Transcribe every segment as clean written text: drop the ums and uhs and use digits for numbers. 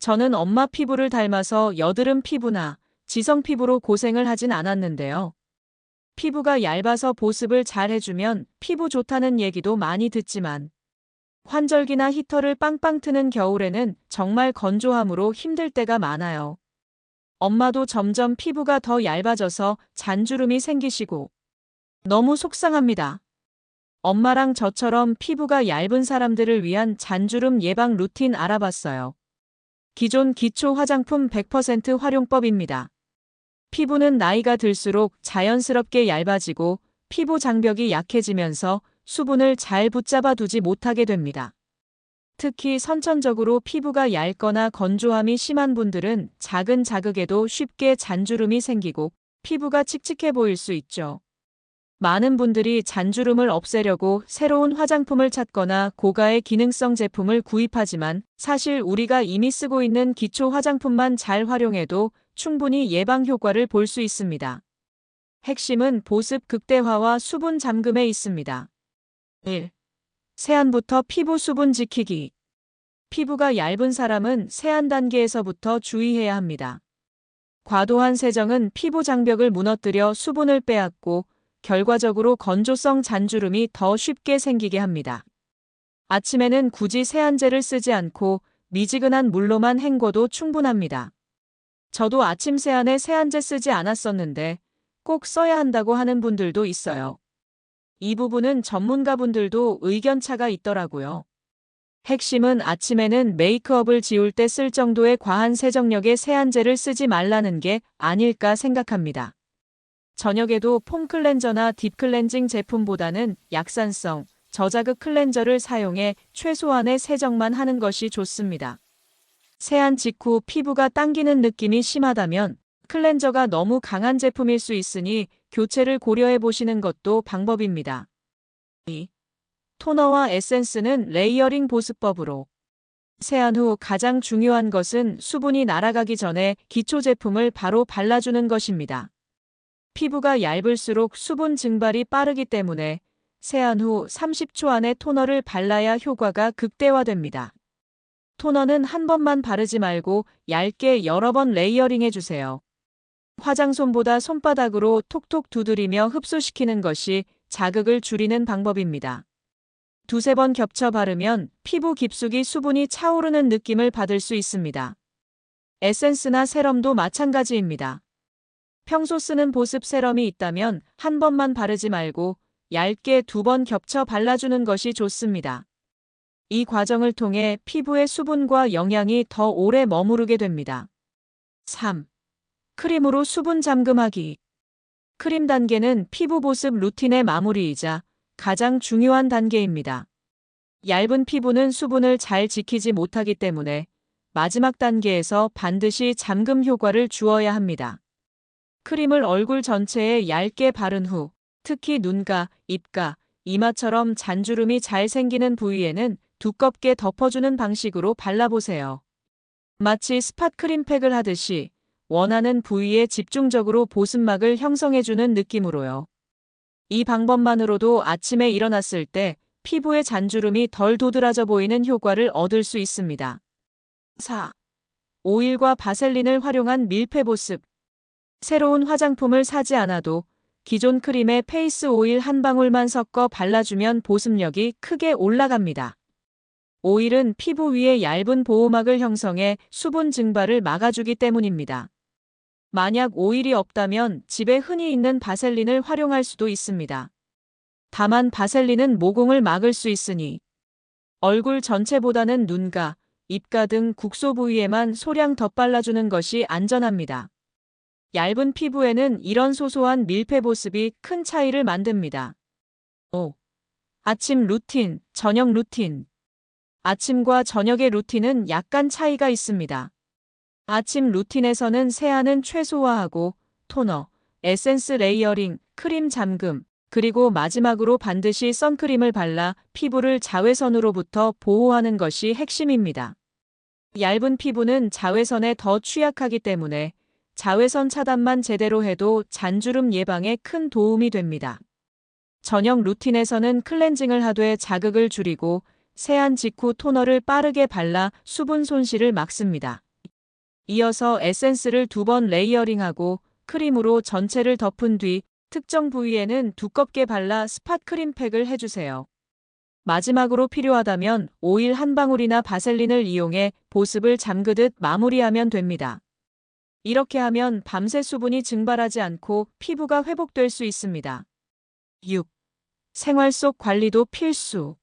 저는 엄마 피부를 닮아서 여드름 피부나 지성 피부로 고생을 하진 않았는데요. 피부가 얇아서 보습을 잘 해주면 피부 좋다는 얘기도 많이 듣지만 환절기나 히터를 빵빵 트는 겨울에는 정말 건조함으로 힘들 때가 많아요. 엄마도 점점 피부가 더 얇아져서 잔주름이 생기시고 너무 속상합니다. 엄마랑 저처럼 피부가 얇은 사람들을 위한 잔주름 예방 루틴 알아봤어요. 기존 기초 화장품 100% 활용법입니다. 피부는 나이가 들수록 자연스럽게 얇아지고 피부 장벽이 약해지면서 수분을 잘 붙잡아 두지 못하게 됩니다. 특히 선천적으로 피부가 얇거나 건조함이 심한 분들은 작은 자극에도 쉽게 잔주름이 생기고 피부가 칙칙해 보일 수 있죠. 많은 분들이 잔주름을 없애려고 새로운 화장품을 찾거나 고가의 기능성 제품을 구입하지만 사실 우리가 이미 쓰고 있는 기초 화장품만 잘 활용해도 충분히 예방 효과를 볼 수 있습니다. 핵심은 보습 극대화와 수분 잠금에 있습니다. 1. 세안부터 피부 수분 지키기. 피부가 얇은 사람은 세안 단계에서부터 주의해야 합니다. 과도한 세정은 피부 장벽을 무너뜨려 수분을 빼앗고 결과적으로 건조성 잔주름이 더 쉽게 생기게 합니다. 아침에는 굳이 세안제를 쓰지 않고 미지근한 물로만 헹궈도 충분합니다. 저도 아침 세안에 세안제 쓰지 않았었는데 꼭 써야 한다고 하는 분들도 있어요. 이 부분은 전문가분들도 의견차가 있더라고요. 핵심은 아침에는 메이크업을 지울 때 쓸 정도의 과한 세정력의 세안제를 쓰지 말라는 게 아닐까 생각합니다. 저녁에도 폼 클렌저나 딥 클렌징 제품보다는 약산성, 저자극 클렌저를 사용해 최소한의 세정만 하는 것이 좋습니다. 세안 직후 피부가 당기는 느낌이 심하다면 클렌저가 너무 강한 제품일 수 있으니 교체를 고려해 보시는 것도 방법입니다. 2. 토너와 에센스는 레이어링 보습법으로. 세안 후 가장 중요한 것은 수분이 날아가기 전에 기초 제품을 바로 발라주는 것입니다. 피부가 얇을수록 수분 증발이 빠르기 때문에 세안 후 30초 안에 토너를 발라야 효과가 극대화됩니다. 토너는 한 번만 바르지 말고 얇게 여러 번 레이어링 해주세요. 화장솜보다 손바닥으로 톡톡 두드리며 흡수시키는 것이 자극을 줄이는 방법입니다. 두세 번 겹쳐 바르면 피부 깊숙이 수분이 차오르는 느낌을 받을 수 있습니다. 에센스나 세럼도 마찬가지입니다. 평소 쓰는 보습 세럼이 있다면 한 번만 바르지 말고 얇게 두 번 겹쳐 발라주는 것이 좋습니다. 이 과정을 통해 피부의 수분과 영양이 더 오래 머무르게 됩니다. 3. 크림으로 수분 잠금하기. 크림 단계는 피부 보습 루틴의 마무리이자 가장 중요한 단계입니다. 얇은 피부는 수분을 잘 지키지 못하기 때문에 마지막 단계에서 반드시 잠금 효과를 주어야 합니다. 크림을 얼굴 전체에 얇게 바른 후 특히 눈가, 입가, 이마처럼 잔주름이 잘 생기는 부위에는 두껍게 덮어주는 방식으로 발라보세요. 마치 스팟 크림팩을 하듯이 원하는 부위에 집중적으로 보습막을 형성해주는 느낌으로요. 이 방법만으로도 아침에 일어났을 때 피부의 잔주름이 덜 도드라져 보이는 효과를 얻을 수 있습니다. 4. 오일과 바셀린을 활용한 밀폐 보습. 새로운 화장품을 사지 않아도 기존 크림에 페이스 오일 한 방울만 섞어 발라주면 보습력이 크게 올라갑니다. 오일은 피부 위에 얇은 보호막을 형성해 수분 증발을 막아주기 때문입니다. 만약 오일이 없다면 집에 흔히 있는 바셀린을 활용할 수도 있습니다. 다만 바셀린은 모공을 막을 수 있으니 얼굴 전체보다는 눈가, 입가 등 국소 부위에만 소량 덧발라주는 것이 안전합니다. 얇은 피부에는 이런 소소한 밀폐 보습이 큰 차이를 만듭니다. 5. 아침 루틴, 저녁 루틴. 아침과 저녁의 루틴은 약간 차이가 있습니다. 아침 루틴에서는 세안은 최소화하고 토너, 에센스 레이어링, 크림 잠금, 그리고 마지막으로 반드시 선크림을 발라 피부를 자외선으로부터 보호하는 것이 핵심입니다. 얇은 피부는 자외선에 더 취약하기 때문에 자외선 차단만 제대로 해도 잔주름 예방에 큰 도움이 됩니다. 저녁 루틴에서는 클렌징을 하되 자극을 줄이고 세안 직후 토너를 빠르게 발라 수분 손실을 막습니다. 이어서 에센스를 2번 레이어링하고 크림으로 전체를 덮은 뒤 특정 부위에는 두껍게 발라 스팟 크림팩을 해주세요. 마지막으로 필요하다면 오일 한 방울이나 바셀린을 이용해 보습을 잠그듯 마무리하면 됩니다. 이렇게 하면 밤새 수분이 증발하지 않고 피부가 회복될 수 있습니다. 6. 생활 속 관리도 필수.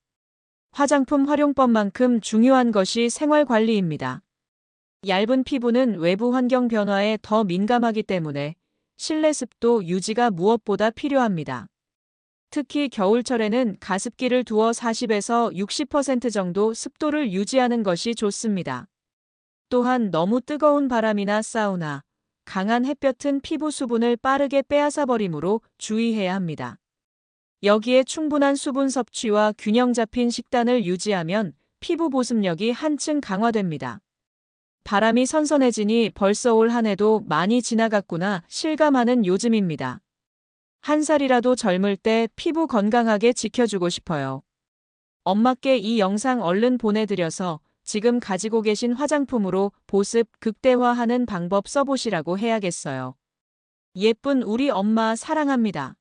화장품 활용법만큼 중요한 것이 생활 관리입니다. 얇은 피부는 외부 환경 변화에 더 민감하기 때문에 실내 습도 유지가 무엇보다 필요합니다. 특히 겨울철에는 가습기를 두어 40에서 60% 정도 습도를 유지하는 것이 좋습니다. 또한 너무 뜨거운 바람이나 사우나, 강한 햇볕은 피부 수분을 빠르게 빼앗아 버리므로 주의해야 합니다. 여기에 충분한 수분 섭취와 균형 잡힌 식단을 유지하면 피부 보습력이 한층 강화됩니다. 바람이 선선해지니 벌써 올 한 해도 많이 지나갔구나 실감하는 요즘입니다. 한 살이라도 젊을 때 피부 건강하게 지켜주고 싶어요. 엄마께 이 영상 얼른 보내드려서 지금 가지고 계신 화장품으로 보습 극대화하는 방법 써보시라고 해야겠어요. 예쁜 우리 엄마 사랑합니다.